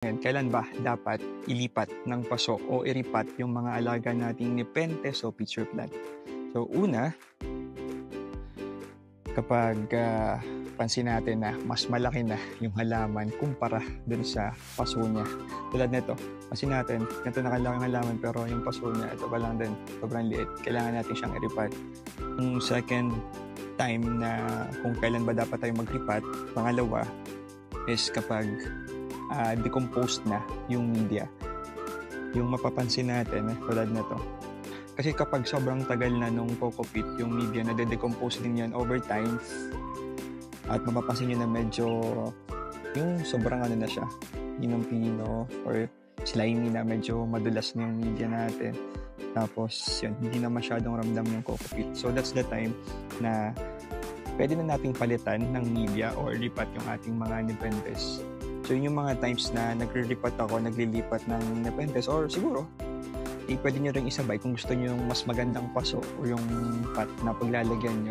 Ngayon, kailan ba dapat ilipat ng paso o iripat yung mga alaga nating nepenthes o pitcher plant? So una, kapag pansin natin na mas malaki na yung halaman kumpara dun sa paso niya. Tulad nito, pansin natin, ganito na kalaking halaman pero yung paso niya, ito pa lang din, sobrang liit. Kailangan natin siyang iripat. Yung second time na kung kailan ba dapat tayo magripat, pangalawa is kapag decomposed na yung media. Yung mapapansin natin, tulad na to. Kasi kapag sobrang tagal na nung coco peat, yung media na de-decompose din yan over time. At mapapansin nyo na medyo yung sobrang ano na siya, pinong-pino or slimy na, medyo madulas na yung media natin. Tapos yun, hindi na masyadong ramdam yung coco peat. So that's the time na pwede na nating palitan ng media or lipat yung ating mga nepenthes. So yun yung mga times na naglilipat ng nepenthes or siguro pwede nyo rin isabay kung gusto nyo yung mas magandang paso o yung pot na paglalagyan nyo.